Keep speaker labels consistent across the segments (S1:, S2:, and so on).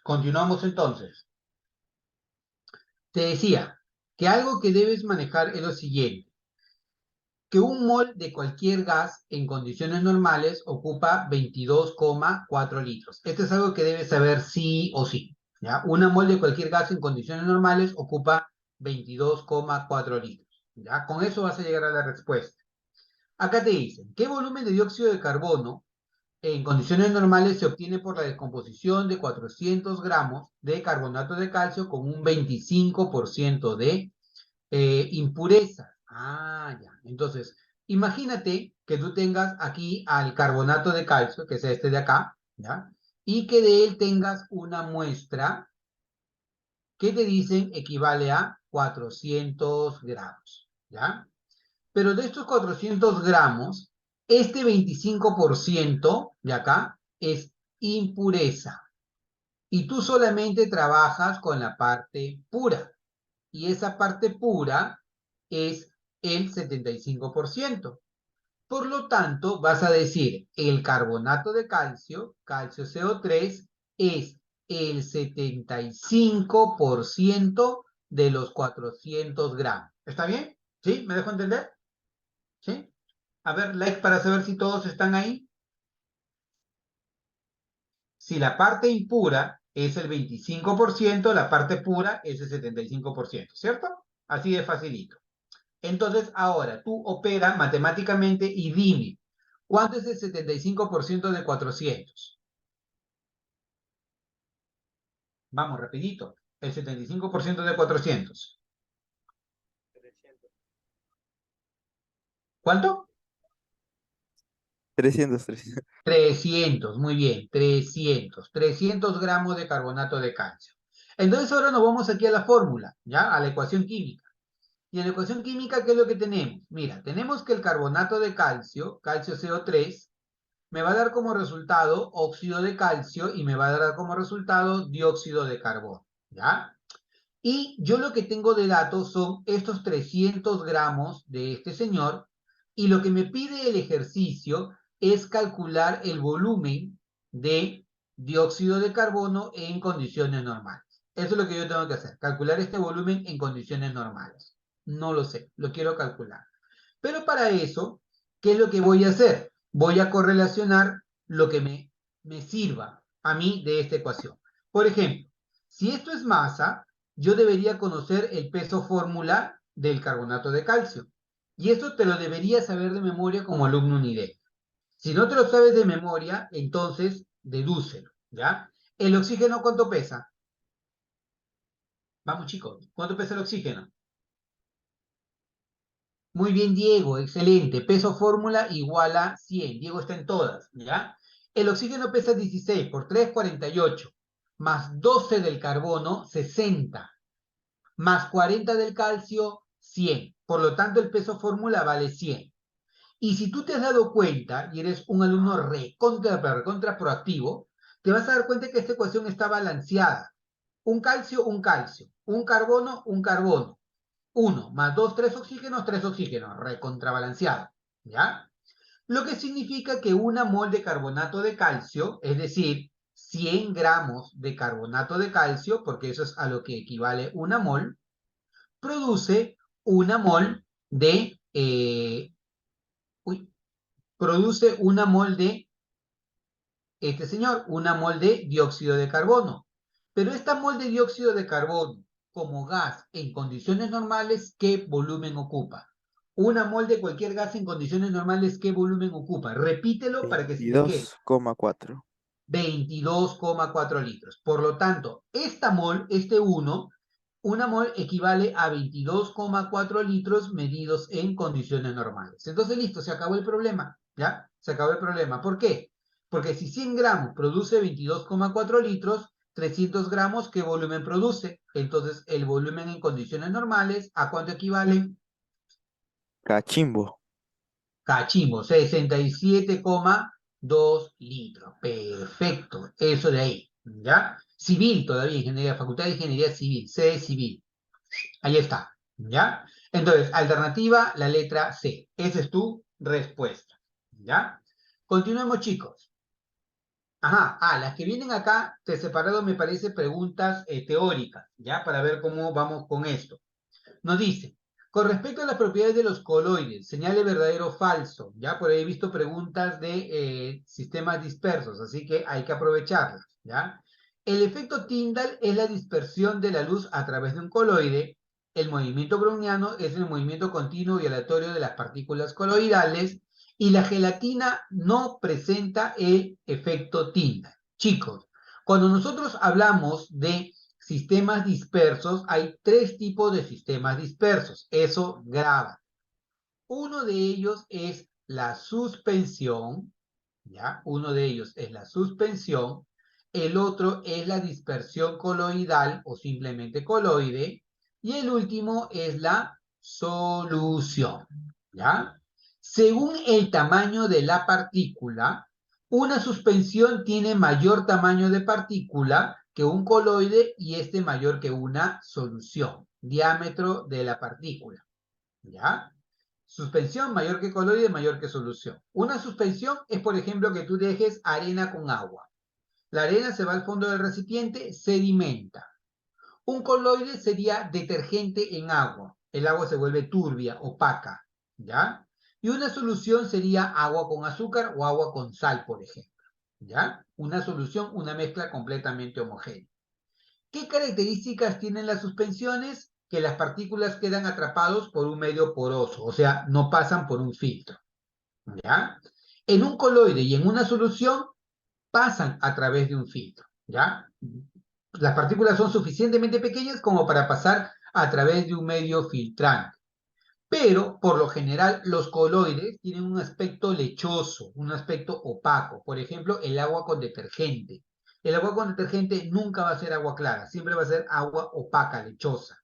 S1: Continuamos entonces. Te decía que algo que debes manejar es lo siguiente, que un mol de cualquier gas en condiciones normales ocupa 22,4 litros. Esto es algo que debes saber sí o sí, ¿ya? Una mol de cualquier gas en condiciones normales ocupa 22,4 litros, ¿ya? Con eso vas a llegar a la respuesta. Acá te dicen, ¿qué volumen de dióxido de carbono en condiciones normales se obtiene por la descomposición de 400 gramos de carbonato de calcio con un 25% de impureza? Ah, ya. Entonces, imagínate que tú tengas aquí al carbonato de calcio, que es este de acá, ¿ya? Y que de él tengas una muestra que te dicen equivale a 400 gramos, ¿ya? Pero de estos 400 gramos, este 25% de acá es impureza. Y tú solamente trabajas con la parte pura. Y esa parte pura es el 75%. Por lo tanto, vas a decir, el carbonato de calcio, calcio CO3, es el 75% de los 400 gramos. ¿Está bien? ¿Sí? ¿Me dejo entender? ¿Sí? A ver, like para saber si todos están ahí. Si la parte impura es el 25%, la parte pura es el 75%, ¿cierto? Así de facilito. Entonces, ahora tú opera matemáticamente y dime, ¿cuánto es el 75% de 400? Vamos, rapidito. El 75% de 400. ¿Cuánto?
S2: 300.
S1: 300, muy bien, 300 gramos de carbonato de calcio. Entonces ahora nos vamos aquí a la fórmula, ¿ya? A la ecuación química. Y en la ecuación química, ¿qué es lo que tenemos? Mira, tenemos que el carbonato de calcio, calcio CO3, me va a dar como resultado óxido de calcio y me va a dar como resultado dióxido de carbono, ¿ya? Y yo lo que tengo de datos son estos 300 gramos de este señor y lo que me pide el ejercicio es calcular el volumen de dióxido de carbono en condiciones normales. Eso es lo que yo tengo que hacer, calcular este volumen en condiciones normales. No lo sé, lo quiero calcular. Pero para eso, ¿qué es lo que voy a hacer? Voy a correlacionar lo que me sirva a mí de esta ecuación. Por ejemplo, si esto es masa, yo debería conocer el peso fórmula del carbonato de calcio. Y esto te lo deberías saber de memoria como alumno UNIDE. Si no te lo sabes de memoria, entonces dedúcelo, ¿ya? ¿El oxígeno cuánto pesa? Vamos chicos, ¿cuánto pesa el oxígeno? Muy bien, Diego, excelente. Peso fórmula igual a 100. Diego está en todas, ¿ya? El oxígeno pesa 16 por 3, 48. Más 12 del carbono, 60. Más 40 del calcio, 100. Por lo tanto, el peso fórmula vale 100. Y si tú te has dado cuenta, y eres un alumno recontra proactivo, te vas a dar cuenta que esta ecuación está balanceada. Un calcio, un calcio. Un carbono, un carbono. 1 más 2, 3 oxígenos, recontrabalanceado, ¿ya? Lo que significa que una mol de carbonato de calcio, es decir, 100 gramos de carbonato de calcio, porque eso es a lo que equivale una mol, produce una mol de, produce una mol de, este señor, una mol de dióxido de carbono. Pero esta mol de dióxido de carbono, como gas en condiciones normales, ¿qué volumen ocupa? Una mol de cualquier gas en condiciones normales, ¿qué volumen ocupa? Repítelo para que se te quede.
S2: 22,4.
S1: 22,4 litros. Por lo tanto, esta mol, este 1, una mol equivale a 22,4 litros medidos en condiciones normales. Entonces, listo, se acabó el problema, ¿ya? Se acabó el problema. ¿Por qué? Porque si 100 gramos produce 22,4 litros, 300 gramos, ¿qué volumen produce? Entonces, el volumen en condiciones normales, ¿a cuánto equivale?
S2: Cachimbo.
S1: Cachimbo, 67,2 litros. Perfecto, eso de ahí, ¿ya? Civil todavía, ingeniería, Facultad de Ingeniería Civil, C Civil. Ahí está, ¿ya? Entonces, alternativa, la letra C. Esa es tu respuesta, ¿ya? Continuemos, chicos. Ajá, las que vienen acá, te he separado, me parece, preguntas teóricas, ¿ya? Para ver cómo vamos con esto. Nos dice, con respecto a las propiedades de los coloides, señale verdadero o falso, ¿ya? Por ahí he visto preguntas de sistemas dispersos, así que hay que aprovecharlas, ¿ya? El efecto Tyndall es la dispersión de la luz a través de un coloide. El movimiento browniano es el movimiento continuo y aleatorio de las partículas coloidales. Y la gelatina no presenta el efecto Tyndall. Chicos, cuando nosotros hablamos de sistemas dispersos, hay tres tipos de sistemas dispersos. Eso graba. Uno de ellos es la suspensión, ¿ya? Uno de ellos es la suspensión. El otro es la dispersión coloidal o simplemente coloide. Y el último es la solución, ¿ya? Según el tamaño de la partícula, una suspensión tiene mayor tamaño de partícula que un coloide y este mayor que una solución, diámetro de la partícula, ¿ya? Suspensión mayor que coloide, mayor que solución. Una suspensión es, por ejemplo, que tú dejes arena con agua. La arena se va al fondo del recipiente, sedimenta. Un coloide sería detergente en agua. El agua se vuelve turbia, opaca, ¿ya? Y una solución sería agua con azúcar o agua con sal, por ejemplo, ¿ya? Una solución, una mezcla completamente homogénea. ¿Qué características tienen las suspensiones? Que las partículas quedan atrapados por un medio poroso, o sea, no pasan por un filtro, ¿ya? En un coloide y en una solución pasan a través de un filtro, ¿ya? Las partículas son suficientemente pequeñas como para pasar a través de un medio filtrante. Pero, por lo general, los coloides tienen un aspecto lechoso, un aspecto opaco. Por ejemplo, el agua con detergente. El agua con detergente nunca va a ser agua clara, siempre va a ser agua opaca, lechosa.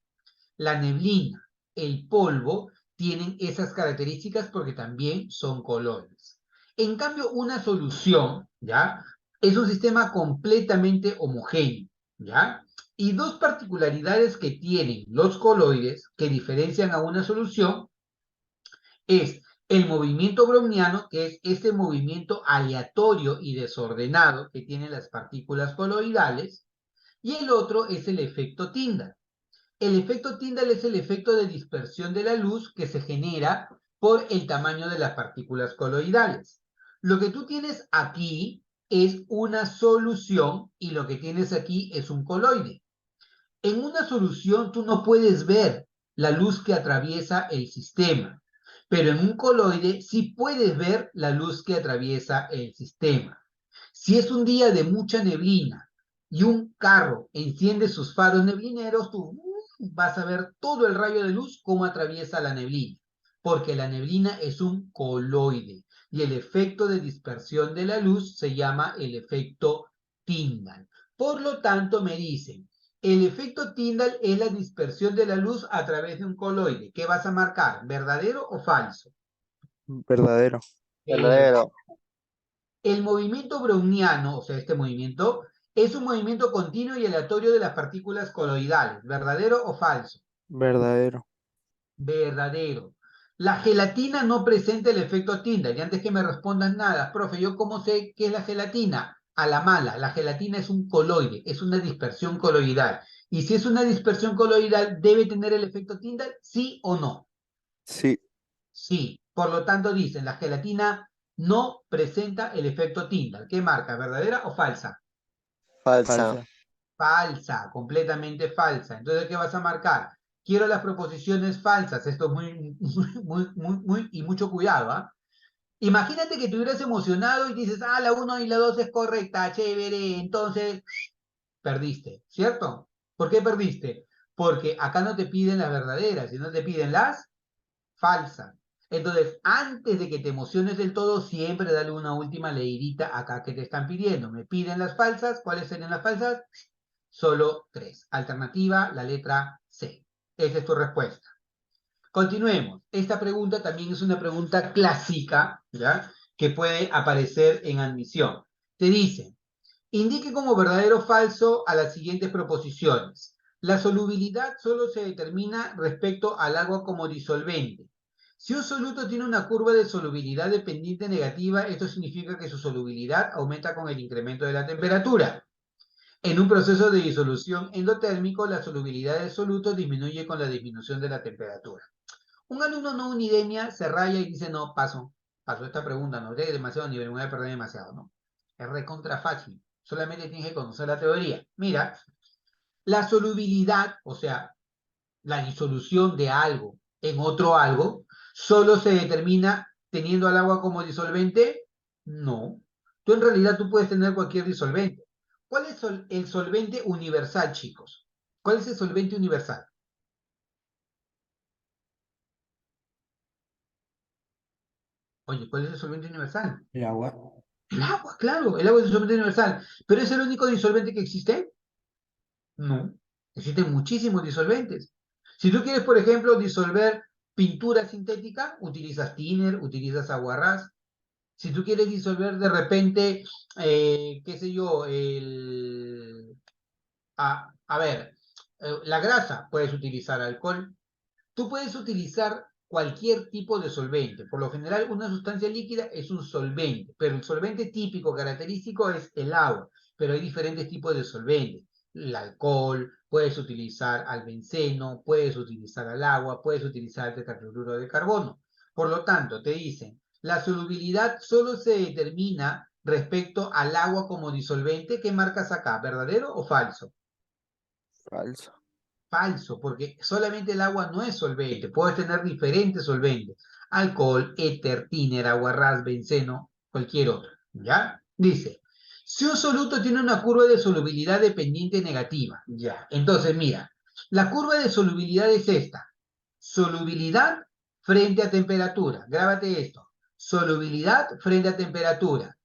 S1: La neblina, el polvo, tienen esas características porque también son coloides. En cambio, una solución, ¿ya? Es un sistema completamente homogéneo, ¿ya? Y dos particularidades que tienen los coloides que diferencian a una solución es el movimiento browniano, que es este movimiento aleatorio y desordenado que tienen las partículas coloidales, y el otro es el efecto Tyndall. El efecto Tyndall es el efecto de dispersión de la luz que se genera por el tamaño de las partículas coloidales. Lo que tú tienes aquí es una solución y lo que tienes aquí es un coloide. En una solución tú no puedes ver la luz que atraviesa el sistema, pero en un coloide sí puedes ver la luz que atraviesa el sistema. Si es un día de mucha neblina y un carro enciende sus faros neblineros, tú vas a ver todo el rayo de luz cómo atraviesa la neblina, porque la neblina es un coloide y el efecto de dispersión de la luz se llama el efecto Tyndall. Por lo tanto, me dicen, el efecto Tyndall es la dispersión de la luz a través de un coloide. ¿Qué vas a marcar? ¿Verdadero o falso?
S2: Verdadero.
S1: Eh,
S3: Verdadero.
S1: el movimiento browniano, o sea, este movimiento, es un movimiento continuo y aleatorio de las partículas coloidales. ¿Verdadero o falso?
S2: Verdadero.
S1: Verdadero. La gelatina no presenta el efecto Tyndall. Y antes que me respondas nada, profe, ¿yo cómo sé qué es la gelatina? A la mala. La gelatina es un coloide, es una dispersión coloidal. Y si es una dispersión coloidal, ¿debe tener el efecto Tyndall? ¿Sí o no?
S2: Sí.
S1: Sí. Por lo tanto, dicen, la gelatina no presenta el efecto Tyndall. ¿Qué marca? ¿Verdadera o falsa?
S3: Falsa.
S2: Falsa.
S1: Falsa, completamente falsa. Entonces, ¿qué vas a marcar? Quiero las proposiciones falsas. Esto es y mucho cuidado, ¿ah? Imagínate que te hubieras emocionado y dices, la uno y la 2 es correcta, chévere, entonces perdiste, ¿cierto? ¿Por qué perdiste? Porque acá no te piden las verdaderas, sino te piden las falsas. Entonces, antes de que te emociones del todo, siempre dale una última leidita acá que te están pidiendo. Me piden las falsas, ¿cuáles serían las falsas? Solo tres. Alternativa, la letra C. Esa es tu respuesta. Continuemos. Esta pregunta también es una pregunta clásica, ¿ya? Que puede aparecer en admisión. Te dice, indique como verdadero o falso a las siguientes proposiciones. La solubilidad solo se determina respecto al agua como disolvente. Si un soluto tiene una curva de solubilidad de pendiente negativa, esto significa que su solubilidad aumenta con el incremento de la temperatura. En un proceso de disolución endotérmico, la solubilidad del soluto disminuye con la disminución de la temperatura. Un alumno no unidemia se raya y dice, no, paso esta pregunta, no es demasiado nivel, me voy a perder demasiado, ¿no? Es recontra fácil, solamente tienes que conocer la teoría. Mira, la solubilidad, o sea, la disolución de algo en otro algo, solo se determina teniendo al agua como disolvente. No. Tú en realidad tú puedes tener cualquier disolvente. ¿Cuál es el solvente universal, chicos? ¿Cuál es el solvente universal? Oye, ¿cuál es el solvente universal?
S3: El agua.
S1: El agua, claro, el agua es el solvente universal. ¿Pero es el único disolvente que existe? No. Existen muchísimos disolventes. Si tú quieres, por ejemplo, disolver pintura sintética, utilizas thinner, utilizas aguarrás. Si tú quieres disolver de repente, qué sé yo, a ver, la grasa, puedes utilizar alcohol. Tú puedes utilizar cualquier tipo de solvente. Por lo general, una sustancia líquida es un solvente, pero el solvente típico, característico, es el agua. Pero hay diferentes tipos de solventes. El alcohol, puedes utilizar al benceno, puedes utilizar al agua, puedes utilizar el tetracloruro de carbono. Por lo tanto, te dicen, la solubilidad solo se determina respecto al agua como disolvente. ¿Qué marcas acá? ¿Verdadero o falso?
S2: Falso.
S1: Falso, porque solamente el agua no es solvente, puedes tener diferentes solventes, alcohol, éter, tiner, aguarrás, benceno, cualquier otro, ¿ya? Dice, si un soluto tiene una curva de solubilidad dependiente negativa, ya, entonces mira, la curva de solubilidad es esta, solubilidad frente a temperatura, grábate esto, solubilidad frente a temperatura.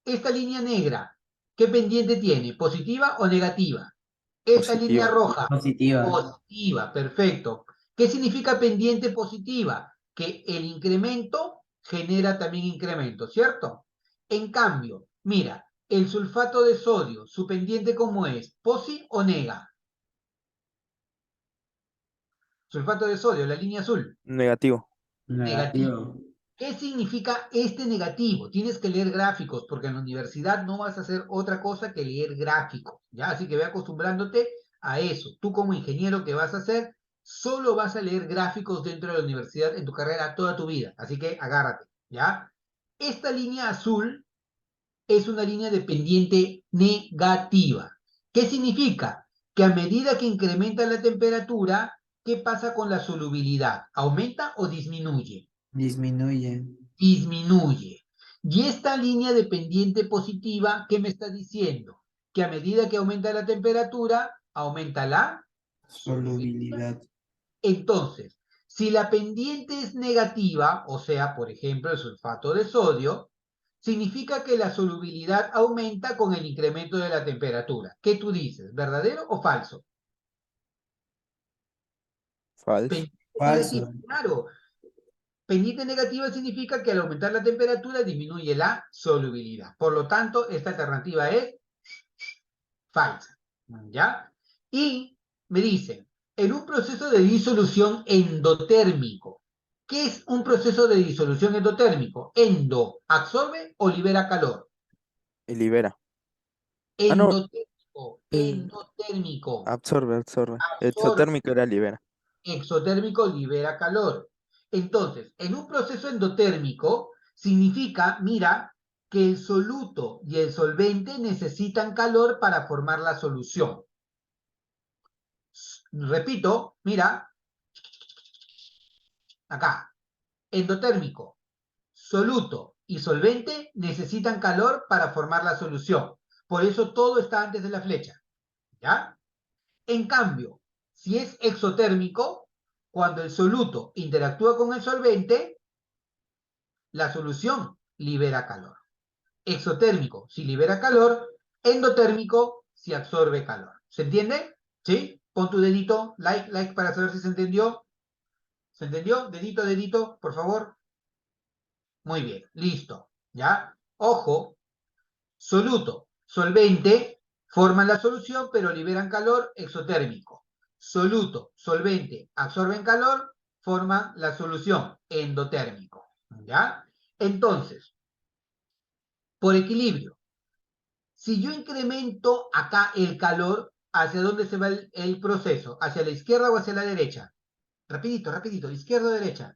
S1: Esta línea negra, ¿qué pendiente tiene? ¿Positiva o negativa? Esta línea
S2: Positiva.
S1: roja,
S3: Positiva.
S1: positiva, perfecto. ¿Qué significa pendiente positiva? Que el incremento genera también incremento, ¿cierto? En cambio, mira, el sulfato de sodio, ¿su pendiente cómo es? ¿Posi o nega? Sulfato de sodio, la línea azul,
S2: Negativo.
S1: negativo.
S3: Negativo.
S1: ¿Qué significa este negativo? Tienes que leer gráficos, porque en la universidad no vas a hacer otra cosa que leer gráficos, ¿ya? Así que ve acostumbrándote a eso. Tú como ingeniero, ¿qué vas a hacer? Solo vas a leer gráficos dentro de la universidad en tu carrera toda tu vida. Así que agárrate, ¿ya? Esta línea azul es una línea de pendiente negativa. ¿Qué significa? Que a medida que incrementa la temperatura, ¿qué pasa con la solubilidad? ¿Aumenta o disminuye?
S3: Disminuye.
S1: Disminuye. Y esta línea de pendiente positiva, ¿qué me está diciendo? Que a medida que aumenta la temperatura, aumenta la solubilidad.
S3: Solubilidad.
S1: Entonces, si la pendiente es negativa, o sea, por ejemplo, el sulfato de sodio, significa que la solubilidad aumenta con el incremento de la temperatura. ¿Qué tú dices? ¿Verdadero o falso?
S2: Falso.
S1: Pendiente negativa,
S3: Falso.
S1: claro. Pendiente negativa significa que al aumentar la temperatura disminuye la solubilidad. Por lo tanto, esta alternativa es falsa. ¿Ya? Y me dicen, en un proceso de disolución endotérmico, ¿qué es un proceso de disolución endotérmico? Endo, ¿absorbe o libera calor?
S2: Y libera. Ah, no.
S1: Endotérmico,
S2: eh,
S1: endotérmico,
S2: absorbe, absorbe.
S1: absorbe.
S2: Exotérmico era libera.
S1: Exotérmico libera calor. Entonces, en un proceso endotérmico significa, mira, que el soluto y el solvente necesitan calor para formar la solución. Repito, mira, acá, endotérmico, soluto y solvente necesitan calor para formar la solución. Por eso todo está antes de la flecha, ¿ya? En cambio, si es exotérmico, cuando el soluto interactúa con el solvente, la solución libera calor. Exotérmico si libera calor, endotérmico si absorbe calor. ¿Se entiende? ¿Sí? Pon tu dedito, like para saber si se entendió. ¿Se entendió? Dedito, dedito, por favor. Muy bien, listo. ¿Ya? Ojo, soluto, solvente, forman la solución, pero liberan calor exotérmico. Soluto, solvente, absorben calor, forman la solución, endotérmico. ¿Ya? Entonces, por equilibrio, si yo incremento acá el calor, ¿hacia dónde se va el proceso? ¿Hacia la izquierda o hacia la derecha? Rapidito, rapidito, izquierda o derecha.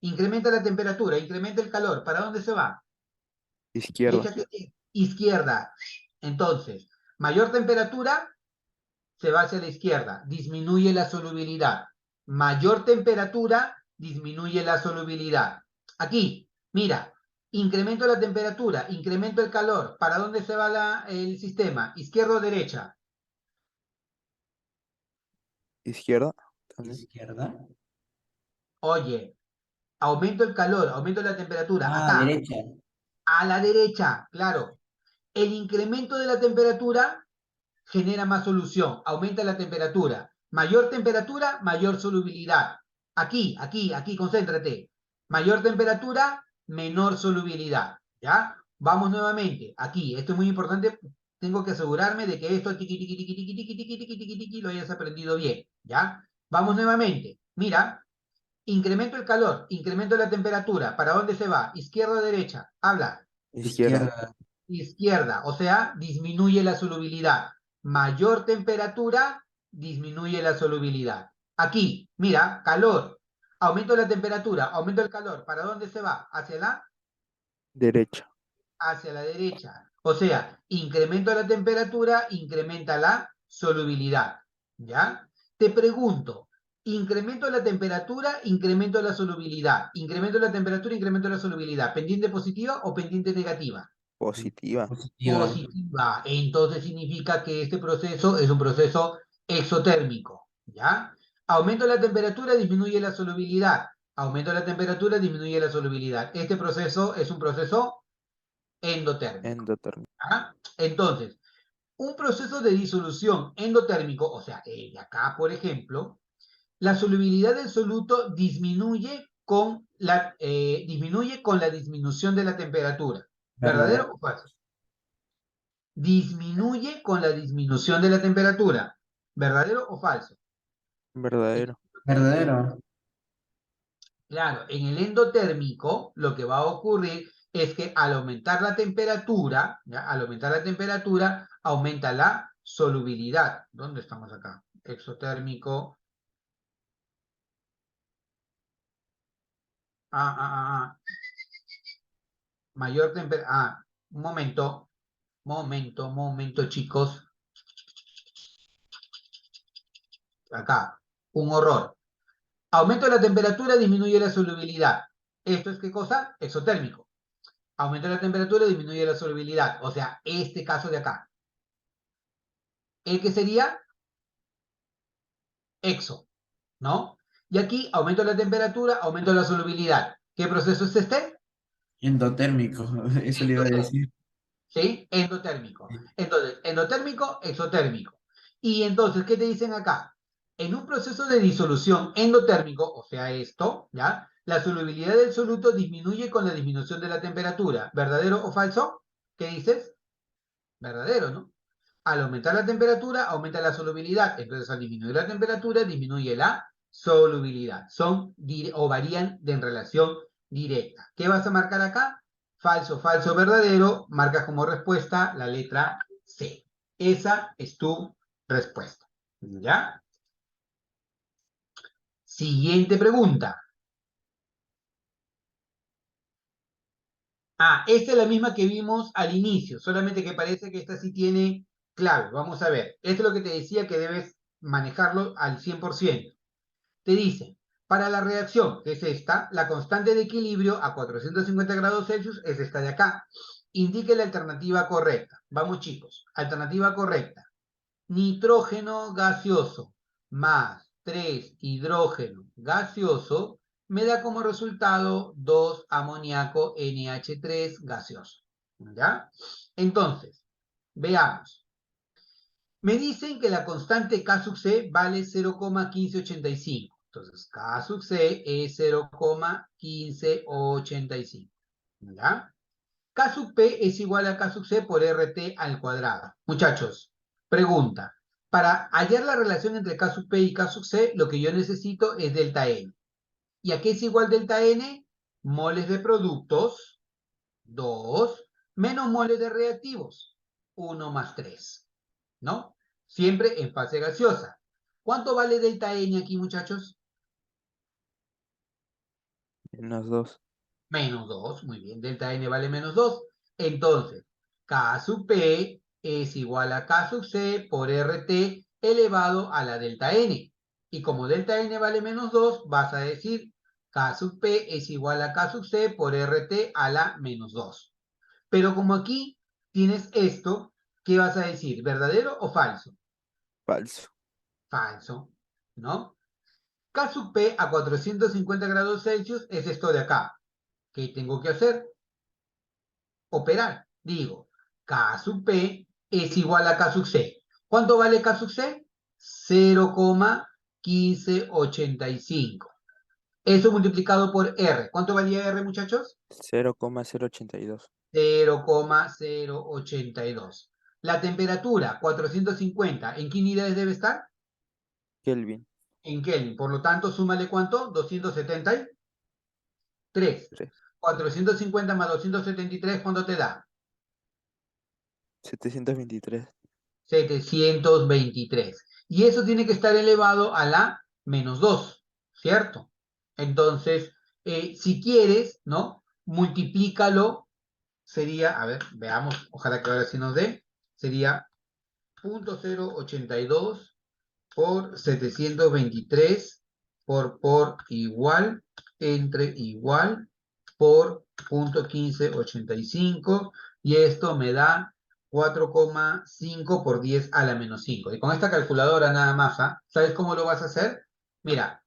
S1: Incrementa la temperatura, incrementa el calor. ¿Para dónde se va?
S2: Izquierda.
S1: Échate izquierda. Entonces, mayor temperatura, se va hacia la izquierda, disminuye la solubilidad. Mayor temperatura, disminuye la solubilidad. Aquí, mira, incremento la temperatura, incremento el calor. ¿Para dónde se va el sistema? ¿Izquierda o derecha?
S2: Izquierda. También.
S3: Izquierda.
S1: Oye, aumento el calor, aumento la temperatura.
S3: Ah,
S1: Acá,
S3: derecha.
S1: a la derecha, claro. El incremento de la temperatura genera más solución, aumenta la temperatura. Mayor temperatura, mayor solubilidad. Aquí, concéntrate. Mayor temperatura, menor solubilidad. ¿Ya? Vamos nuevamente. Aquí, esto es muy importante. Tengo que asegurarme de que esto tiqui, tiqui, tiqui, tiqui, tiqui, tiqui, tiqui, tiqui, tiqui, lo hayas aprendido bien. ¿Ya? Vamos nuevamente. Mira, incremento el calor, incremento la temperatura. ¿Para dónde se va? ¿Izquierda o derecha? Habla.
S2: Izquierda.
S3: Izquierda.
S1: Izquierda, o sea, disminuye la solubilidad. Mayor temperatura, disminuye la solubilidad. Aquí, mira, calor. Aumento la temperatura, aumento el calor. ¿Para dónde se va?
S2: Derecha.
S1: Hacia la derecha. O sea, incremento la temperatura, incrementa la solubilidad. ¿Ya? Te pregunto, incremento la temperatura, incremento la solubilidad. Incremento la temperatura, incremento la solubilidad. ¿Pendiente positiva o pendiente negativa?
S2: Positiva.
S3: Positiva.
S1: Positiva. Entonces significa que este proceso es un proceso exotérmico, ¿ya? Aumento la temperatura, disminuye la solubilidad. Aumento la temperatura, disminuye la solubilidad. Este proceso es un proceso endotérmico,
S2: Endotérmica.
S1: ¿ya? Entonces, un proceso de disolución endotérmico, o sea, el de acá, por ejemplo, la solubilidad del soluto disminuye con la disminución de la temperatura. ¿Verdadero
S3: Verdadero.
S1: o falso? Disminuye con la disminución de la temperatura. ¿Verdadero o falso?
S2: Verdadero.
S3: Verdadero.
S1: Claro, en el endotérmico lo que va a ocurrir es que al aumentar la temperatura, ¿ya? Al aumentar la temperatura, aumenta la solubilidad. ¿Dónde estamos acá? Exotérmico. Ah, ah, ah, ah. Mayor temperatura. Ah, un momento, chicos. Acá, un horror. Aumento de la temperatura, disminuye la solubilidad. ¿Esto es qué cosa? Exotérmico. Aumento de la temperatura, disminuye la solubilidad. O sea, este caso de acá. ¿El que sería? Exo, ¿no? Y aquí aumento la temperatura, aumento la solubilidad. ¿Qué proceso es este?
S3: Endotérmico. Eso le iba a
S1: Endotérmico.
S3: decir.
S1: ¿Sí? Endotérmico. Entonces, endotérmico, exotérmico. Y entonces, ¿qué te dicen acá? En un proceso de disolución endotérmico, o sea, esto, ¿ya? La solubilidad del soluto disminuye con la disminución de la temperatura. ¿Verdadero o falso? ¿Qué dices? Verdadero, ¿no? Al aumentar la temperatura, aumenta la solubilidad. Entonces, al disminuir la temperatura, disminuye la solubilidad. O varían en relación directa. ¿Qué vas a marcar acá? Falso, falso, verdadero. Marcas como respuesta la letra C. Esa es tu respuesta. ¿Ya? Siguiente pregunta. Ah, esta es la misma que vimos al inicio, solamente que parece que esta sí tiene clave. Vamos a ver. Esto es lo que te decía que debes manejarlo al 100%. Te dice, para la reacción, que es esta, la constante de equilibrio a 450 grados Celsius es esta de acá. Indique la alternativa correcta. Vamos, chicos. Alternativa correcta. Nitrógeno gaseoso más 3 hidrógeno gaseoso me da como resultado 2 amoníaco NH3 gaseoso. ¿Ya? Entonces, veamos. Me dicen que la constante K sub C vale 0,1585. Entonces, K sub C es 0,1585. ¿Ya? K sub P es igual a K sub C por RT al cuadrado. Muchachos, pregunta. Para hallar la relación entre K sub P y K sub C, lo que yo necesito es delta N. ¿Y a qué es igual delta N? Moles de productos, 2, menos moles de reactivos, 1 más 3, ¿no? Siempre en fase gaseosa. ¿Cuánto vale delta N aquí, muchachos?
S2: -2.
S1: Menos 2, muy bien, delta N vale menos 2. Entonces, K sub P es igual a K sub C por RT elevado a la delta N. Y como delta N vale menos 2, vas a decir K sub P es igual a K sub C por RT a la menos 2. Pero como aquí tienes esto, ¿qué vas a decir? ¿Verdadero o falso?
S2: Falso.
S1: Falso, ¿no? K sub P a 450 grados Celsius es esto de acá. ¿Qué tengo que hacer? Operar. Digo, K sub P es igual a K sub C. ¿Cuánto vale K sub C? 0,1585. Eso multiplicado por R. ¿Cuánto valía R, muchachos?
S2: 0,082.
S1: 0,082. La temperatura, 450. ¿En qué unidades debe estar?
S2: Kelvin.
S1: En Kelvin. Por lo tanto, súmale ¿cuánto? 273.
S2: 3.
S1: 450 más 273, ¿cuánto te da?
S2: 723.
S1: 723. Y eso tiene que estar elevado a la menos 2, ¿cierto? Entonces, si quieres, ¿no? Multiplícalo, sería, a ver, veamos, ojalá que ahora sí nos dé, sería 0,082 por 723 por igual, entre igual, por 0,1585, y esto me da 4,5 por 10 a la menos 5. Y con esta calculadora nada más, ¿ah? ¿Sabes cómo lo vas a hacer? Mira,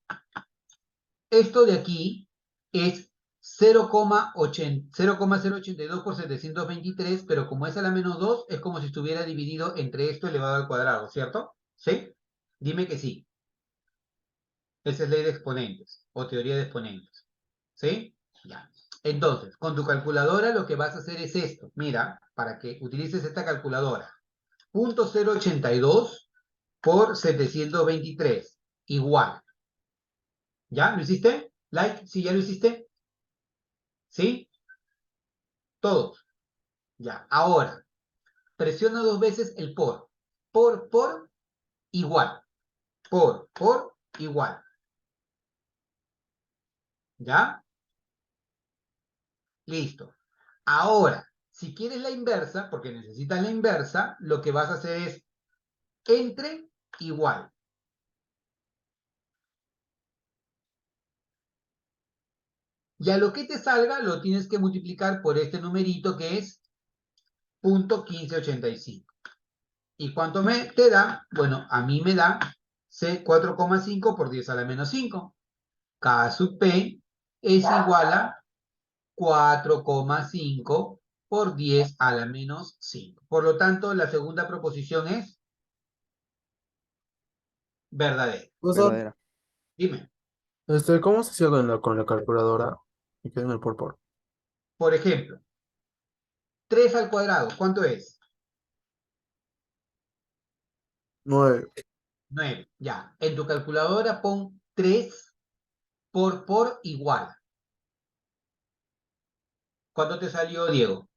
S1: esto de aquí es 0,082 por 723, pero como es a la menos 2, es como si estuviera dividido entre esto elevado al cuadrado, ¿cierto? ¿Sí? Dime que sí. Esa es ley de exponentes o teoría de exponentes. ¿Sí? Ya. Entonces, con tu calculadora lo que vas a hacer es esto. Mira, para que utilices esta calculadora. 0,082 por 723. Igual. ¿Ya? ¿Lo hiciste? ¿Like? ¿Sí? ¿Ya lo hiciste? ¿Sí? Todos. Ya. Ahora, presiona dos veces el por. Por, igual. Por, igual. ¿Ya? Listo. Ahora, si quieres la inversa, porque necesitas la inversa, lo que vas a hacer es entre igual. Y a lo que te salga lo tienes que multiplicar por este numerito que es 0,1585. ¿Y cuánto te da? Bueno, a mí me da 4,5 por 10 a la menos 5. K sub P es igual a 4,5 por 10 a la menos 5. Por lo tanto, la segunda proposición es verdadera.
S4: Profesor,
S2: Verdadera.
S1: Dime,
S4: ¿cómo se hacía con la calculadora? Y queda en el por.
S1: por ejemplo, 3 al cuadrado, ¿cuánto es?
S4: 9.
S1: 9. Ya. En tu calculadora pon 3 por igual. ¿Cuánto te salió, Diego?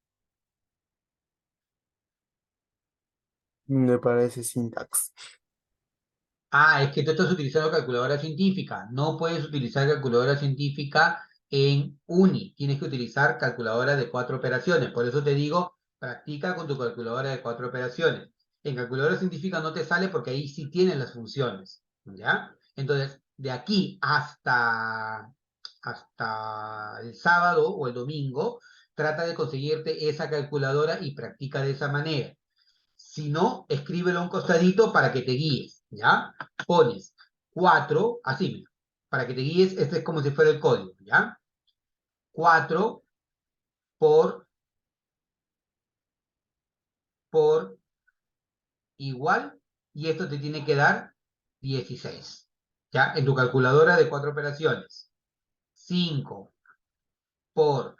S4: Me parece syntax.
S1: Ah, es que tú estás utilizando calculadora científica. No puedes utilizar calculadora científica en Uni. Tienes que utilizar calculadora de 4 operaciones. Por eso te digo, practica con tu calculadora de 4 operaciones. En calculadora científica no te sale porque ahí sí tienes las funciones. ¿Ya? Entonces, de aquí hasta el sábado o el domingo, trata de conseguirte esa calculadora y practica de esa manera. Si no, escríbelo a un costadito para que te guíes, ¿ya? Pones 4, así, mira, para que te guíes, este es como si fuera el código, ¿ya? 4 por igual, y esto te tiene que dar 16, ¿ya? En tu calculadora de 4 operaciones. 5 por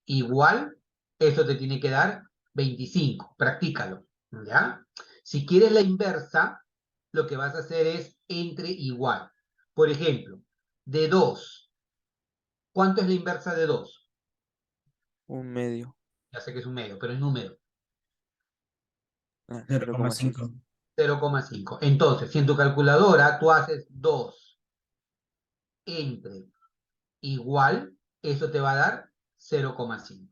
S1: igual, esto te tiene que dar 25, practícalo, ¿ya? Si quieres la inversa, lo que vas a hacer es entre igual. Por ejemplo, de 2, ¿cuánto es la inversa de 2?
S2: Un medio.
S1: Ya sé que es un medio, pero es número.
S2: 0,5.
S3: 0,5.
S1: 0,5. Entonces, si en tu calculadora tú haces 2 entre igual, eso te va a dar 0,5.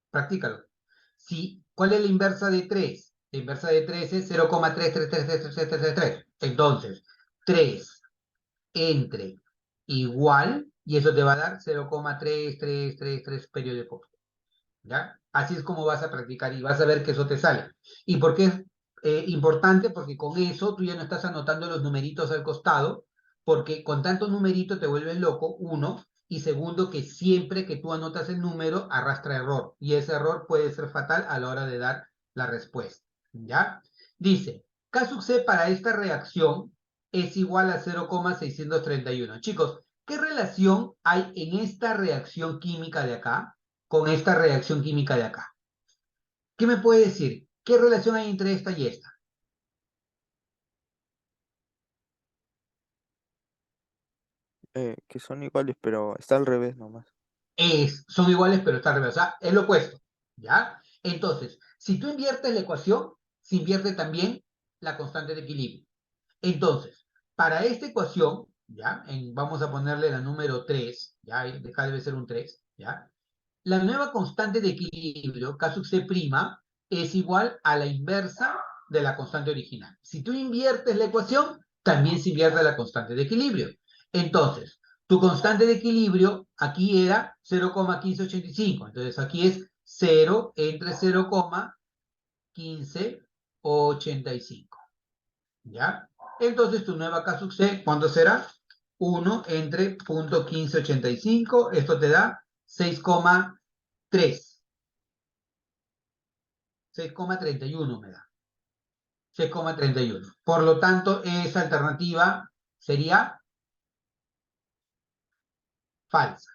S1: Practícalo. ¿Cuál es la inversa de 3? La inversa de 3 es 0,3333333. Entonces, 3 entre igual, y eso te va a dar 0,3333 periodo de cómputo. ¿Ya? Así es como vas a practicar y vas a ver que eso te sale. ¿Y por qué es importante? Porque con eso tú ya no estás anotando los numeritos al costado, porque con tantos numeritos te vuelves loco, uno, y segundo, que siempre que tú anotas el número arrastra error, y ese error puede ser fatal a la hora de dar la respuesta. ¿Ya? Dice, K-C para esta reacción es igual a 0,631. Chicos, ¿qué relación hay en esta reacción química de acá con esta reacción química de acá? ¿Qué me puede decir? ¿Qué relación hay entre esta y esta?
S2: Que son iguales, pero está al revés nomás.
S1: Son iguales, pero está al revés. O sea, es lo opuesto. ¿Ya? Entonces, si tú inviertes la ecuación, se invierte también la constante de equilibrio. Entonces, para esta ecuación, ¿ya? Vamos a ponerle la número 3, ¿ya? Acá debe ser un 3, ¿ya? La nueva constante de equilibrio, K sub C', es igual a la inversa de la constante original. Si tú inviertes la ecuación, también se invierte la constante de equilibrio. Entonces, tu constante de equilibrio aquí era 0,1585. Entonces, aquí es 0 entre 0,1585. ¿Ya? Entonces, tu nueva K sub C, ¿cuánto será? 1 entre 0,1585. Esto te da 6,3. 6,31 me da. 6,31. Por lo tanto, esa alternativa sería falsa.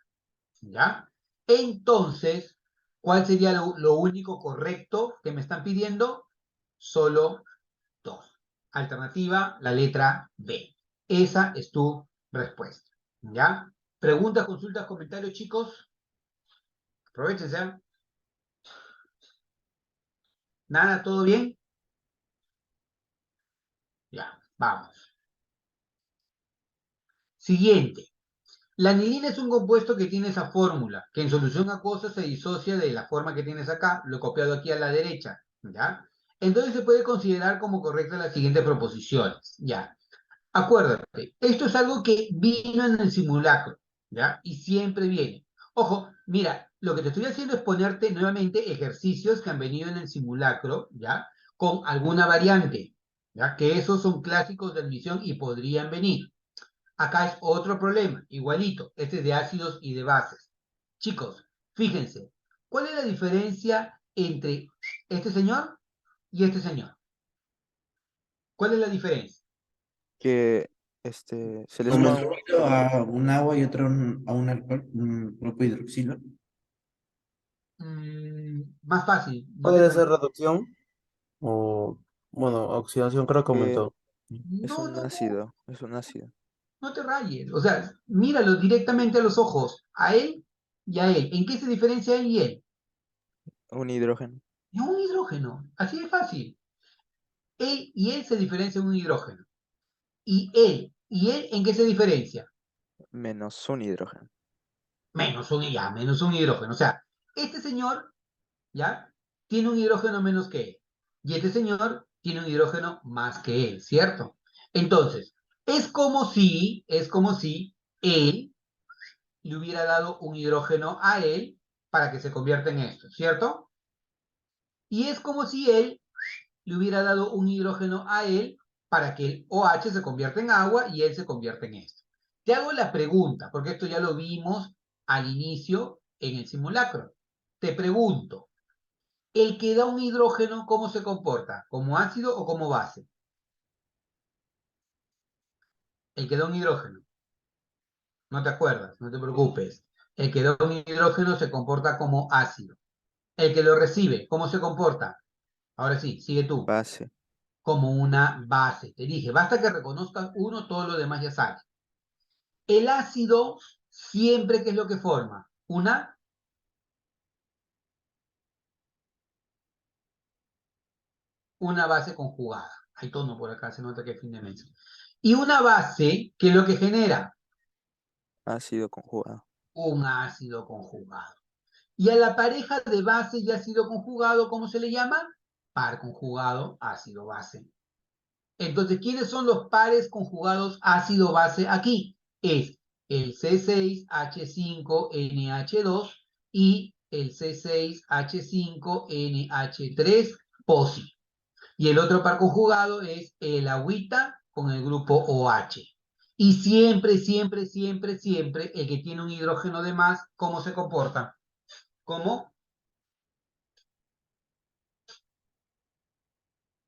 S1: ¿Ya? Entonces, ¿cuál sería lo único correcto que me están pidiendo? Solo 2. Alternativa, la letra B. Esa es tu respuesta. ¿Ya? Preguntas, consultas, comentarios, chicos. Aprovechense. ¿Nada? ¿Todo bien? Ya, vamos. Siguiente. La anilina es un compuesto que tiene esa fórmula, que en solución acuosa se disocia de la forma que tienes acá, lo he copiado aquí a la derecha, ¿ya? Entonces se puede considerar como correcta las siguientes proposiciones, ¿ya? Acuérdate, esto es algo que vino en el simulacro, ¿ya? Y siempre viene. Ojo, mira, lo que te estoy haciendo es ponerte nuevamente ejercicios que han venido en el simulacro, ¿ya? Con alguna variante, ¿ya? Que esos son clásicos de admisión y podrían venir. Acá es otro problema, igualito. Este es de ácidos y de bases. Chicos, fíjense, ¿cuál es la diferencia entre este señor y este señor? ¿Cuál es la diferencia?
S2: Que se le
S3: Como el
S2: suma
S3: sólido a un agua y otro a un alcohol, un grupo hidroxilo.
S1: Más fácil, no te
S4: Puede ser
S1: rayes.
S4: reducción o, bueno, oxidación creo que
S2: que
S4: aumentó.
S2: es
S1: No,
S2: un
S1: no, no,
S2: ácido, es un ácido.
S1: no te rayes. O sea, míralo directamente a los ojos, a él y a él. ¿En qué se diferencia él y él?
S2: Un hidrógeno
S1: Es un hidrógeno, así de fácil. Él y él se diferencia en un hidrógeno. ¿Y él en qué se diferencia?
S2: menos un hidrógeno.
S1: Menos un hidrógeno. O sea, este señor, ¿ya? Tiene un hidrógeno menos que él. Y este señor tiene un hidrógeno más que él, ¿cierto? Entonces, es como si él le hubiera dado un hidrógeno a él para que se convierta en esto, ¿cierto? Y es como si él le hubiera dado un hidrógeno a él para que el OH se convierta en agua y él se convierta en esto. Te hago la pregunta, porque esto ya lo vimos al inicio en el simulacro. Te pregunto, ¿el que da un hidrógeno cómo se comporta? ¿Como ácido o como base? El que da un hidrógeno. No te acuerdas, no te preocupes. El que da un hidrógeno se comporta como ácido. El que lo recibe, ¿cómo se comporta? Ahora sí, sigue tú.
S2: Base.
S1: como una base. Te dije, basta que reconozcas uno, todo lo demás ya sale. El ácido siempre, ¿qué es lo que forma? Una base conjugada. Hay tono por acá, se nota que es fin de mes. Y una base, ¿qué es lo que genera?
S2: Ácido conjugado.
S1: Un ácido conjugado. Y a la pareja de base y ácido conjugado, ¿cómo se le llama? Par conjugado, ácido base. Entonces, ¿quiénes son los pares conjugados ácido-base aquí? Es el C6H5NH2 y el C6H5NH3 POSI. Y el otro par conjugado es el agüita con el grupo OH. Y siempre, siempre, siempre, siempre, el que tiene un hidrógeno de más, ¿cómo se comporta? ¿Cómo?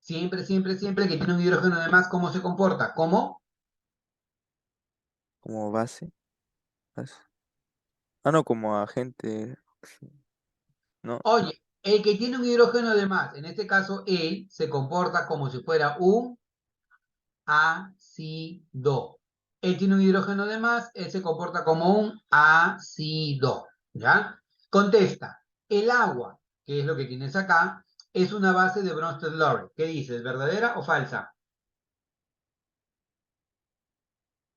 S1: Siempre, siempre, siempre, el que tiene un hidrógeno de más, ¿cómo se comporta? ¿Cómo?
S2: Como base. base. Ah, no, como agente. No,
S1: Oye, el que tiene un hidrógeno de más, en este caso él, se comporta como si fuera un ácido. Él tiene un hidrógeno de más, él se comporta como un ácido. ¿Ya? Contesta, el agua, que es lo que tienes acá, es una base de Bronsted-Lowry. ¿Qué dices, verdadera o falsa?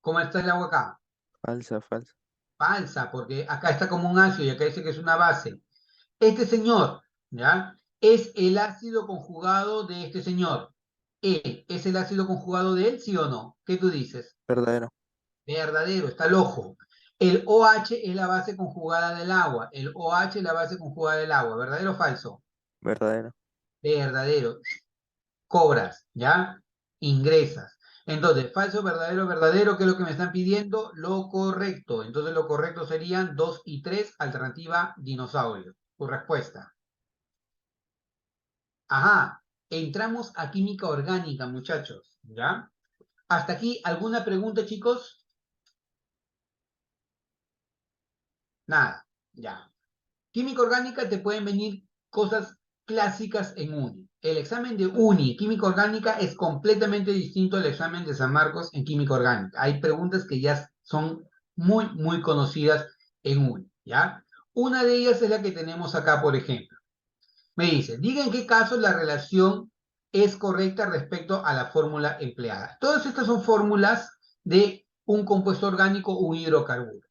S1: ¿Cómo está el agua acá?
S2: falsa, falsa.
S1: Falsa, porque acá está como un ácido y acá dice que es una base. Este señor, ¿ya? Es el ácido conjugado de este señor. ¿Él es el ácido conjugado de él, sí o no? ¿Qué tú dices?
S2: Verdadero.
S1: Verdadero, está el ojo. El OH es la base conjugada del agua. El OH es la base conjugada del agua. ¿Verdadero o falso?
S2: Verdadero.
S1: Verdadero. Cobras, ¿ya? Ingresas. Entonces, falso, verdadero, verdadero, ¿qué es lo que me están pidiendo? Lo correcto. Entonces, lo correcto serían 2 y 3, alternativa dinosaurio. Tu respuesta. Ajá, entramos a química orgánica, muchachos, ¿ya? ¿Hasta aquí alguna pregunta, chicos? Nada, ya. Química orgánica te pueden venir cosas clásicas en UNI. El examen de UNI, química orgánica, es completamente distinto al examen de San Marcos en química orgánica. Hay preguntas que ya son muy, muy conocidas en UNI, ¿ya? Una de ellas es la que tenemos acá, por ejemplo. Me dice, diga en qué caso la relación es correcta respecto a la fórmula empleada. Todas estas son fórmulas de un compuesto orgánico o un hidrocarburo.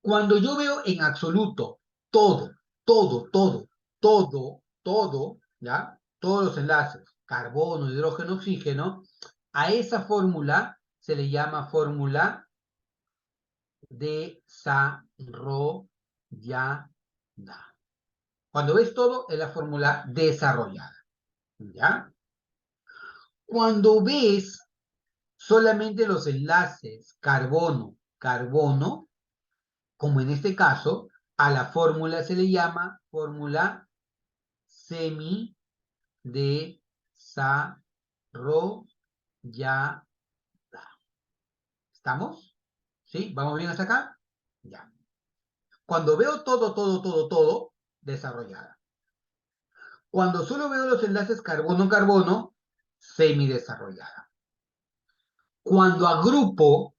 S1: Cuando yo veo en absoluto todo, todo, todo, todo, todo, ¿ya? Todos los enlaces, carbono, hidrógeno, oxígeno, a esa fórmula se le llama fórmula desarrollada. Cuando ves todo, es la fórmula desarrollada. ¿Ya? Cuando ves solamente los enlaces carbono, carbono, como en este caso, a la fórmula se le llama fórmula semidesarrollada. ¿Estamos? ¿Sí? ¿Vamos bien hasta acá? Ya. Cuando veo todo, todo, todo, todo, desarrollada. Cuando solo veo los enlaces carbono-carbono, semidesarrollada. Cuando agrupo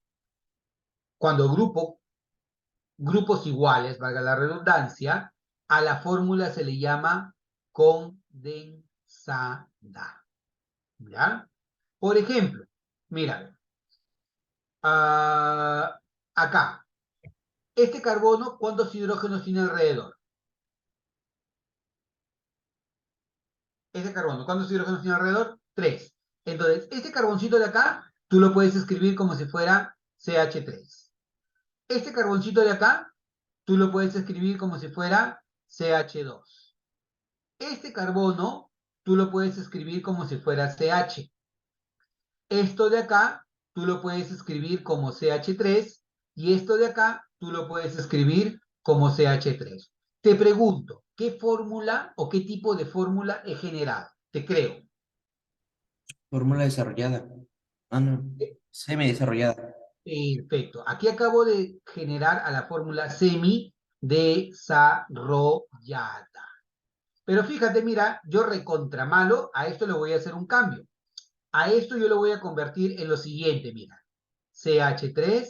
S1: grupos iguales, valga la redundancia, a la fórmula se le llama condensada. ¿Ya? Por ejemplo, mira, acá, este carbono, ¿cuántos hidrógenos tiene alrededor? Este carbono, ¿cuántos hidrógenos tiene alrededor? 3. Entonces, este carboncito de acá, tú lo puedes escribir como si fuera CH3. Este carboncito de acá, tú lo puedes escribir como si fuera CH2. Este carbono, tú lo puedes escribir como si fuera CH. Esto de acá, tú lo puedes escribir como CH3 y esto de acá, tú lo puedes escribir como CH3. Te pregunto, ¿qué fórmula o qué tipo de fórmula he generado? Te creo.
S3: Fórmula desarrollada. Ah, no. Semi desarrollada.
S1: Perfecto. Aquí acabo de generar a la fórmula semi desarrollada. Pero fíjate, mira, yo recontra malo, a esto le voy a hacer un cambio. A esto yo lo voy a convertir en lo siguiente, mira. CH3,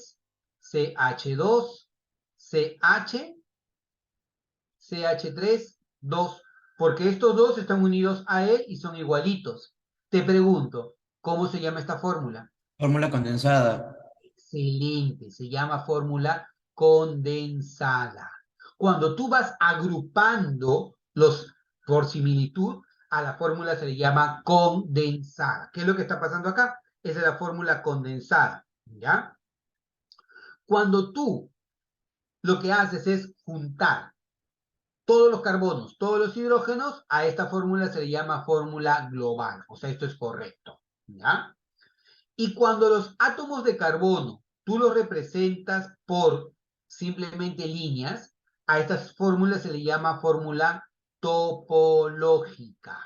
S1: CH2, CH, CH3, 2. Porque estos dos están unidos a él y son igualitos. Te pregunto, ¿cómo se llama esta fórmula?
S3: Fórmula condensada.
S1: Excelente, se llama fórmula condensada. Cuando tú vas agrupando los por similitud, a la fórmula se le llama condensada. ¿Qué es lo que está pasando acá? Esa es la fórmula condensada, ¿ya? Cuando tú lo que haces es juntar todos los carbonos, todos los hidrógenos, a esta fórmula se le llama fórmula global. O sea, esto es correcto, ¿ya? Y cuando los átomos de carbono tú los representas por simplemente líneas, a estas fórmulas se le llama fórmula topológica,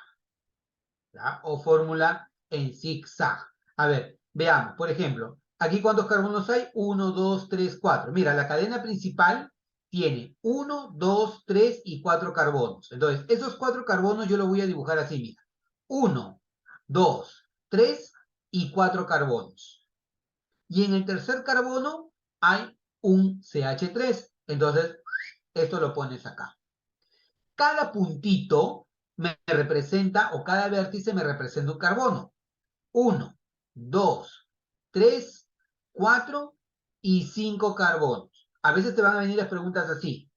S1: ¿ya? O fórmula en zigzag. A ver, veamos, por ejemplo, aquí ¿cuántos carbonos hay? 1, 2, 3, 4. Mira, la cadena principal tiene 1, 2, 3 y 4 carbonos. Entonces, esos 4 carbonos yo los voy a dibujar así, mira. 1, 2, 3 y 4 carbonos. Y en el tercer carbono hay un CH3. Entonces, esto lo pones acá. Cada puntito me representa, o cada vértice me representa un carbono. 1, 2, 3, 4 y 5 carbonos. A veces te van a venir las preguntas así.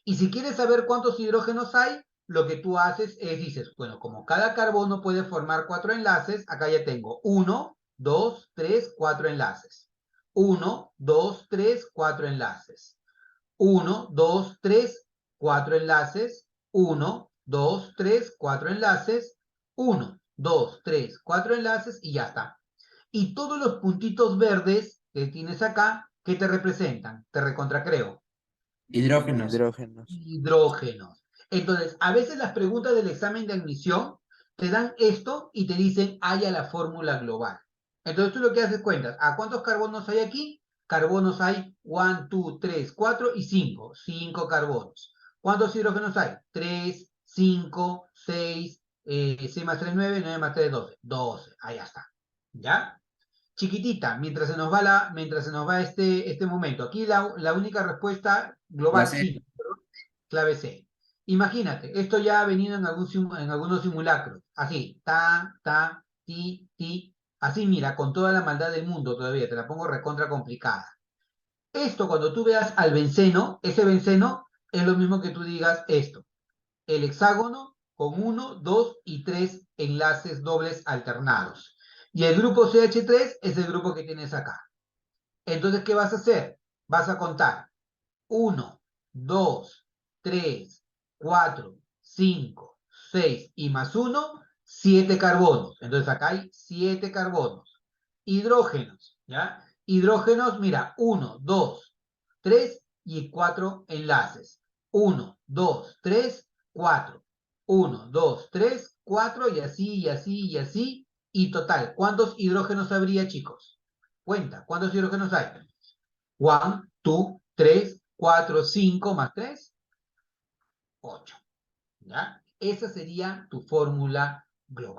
S1: Y si quieres saber cuántos hidrógenos hay, lo que tú haces es, dices, bueno, como cada carbono puede formar 4 enlaces, acá ya tengo 1, 2, 3, 4 enlaces. 1, 2, 3, 4 enlaces. 1, 2, 3, 4 enlaces. 1, 2, 3, 4 enlaces. 1, 2, 3, 4 enlaces y ya está. Y todos los puntitos verdes que tienes acá, ¿qué te representan? Te recontracreo.
S3: Hidrógenos.
S2: Hidrógenos.
S1: Hidrógenos. Entonces, a veces las preguntas del examen de admisión te dan esto y te dicen, haya la fórmula global. Entonces tú lo que haces cuentas, ¿a cuántos carbonos hay aquí? Carbonos hay 1, 2, 3, 4 y 5. 5 carbonos. ¿Cuántos hidrógenos hay? 3, 5, 6, 6 más 3, 9, 9 más 3, 12. 12, ahí está. ¿Ya? Chiquitita, mientras se nos va este momento. Aquí la única respuesta
S3: La
S1: global,
S3: C.
S1: sí, clave C. Imagínate, esto ya ha venido en algunos simulacros. Así, ti, ti. Así, mira, con toda la maldad del mundo todavía, te la pongo recontra complicada. Esto, cuando tú veas al benceno, ese benceno es lo mismo que tú digas esto. El hexágono con 1, 2 y 3 enlaces dobles alternados. Y el grupo CH3 es el grupo que tienes acá. Entonces, ¿qué vas a hacer? Vas a contar 1, 2, 3, 4, 5, 6 y más 1, 7 carbonos. Entonces acá hay 7 carbonos. Hidrógenos, ¿ya? Hidrógenos, mira, 1, 2, 3 y 4 enlaces. 1, 2, 3, 4. 1, 2, 3, 4 y así, y así, y así. Y total, ¿cuántos hidrógenos habría, chicos? Cuenta, ¿cuántos hidrógenos hay? 1, 2, 3, 4, 5 más 3, 8. ¿Ya? Esa sería tu fórmula global.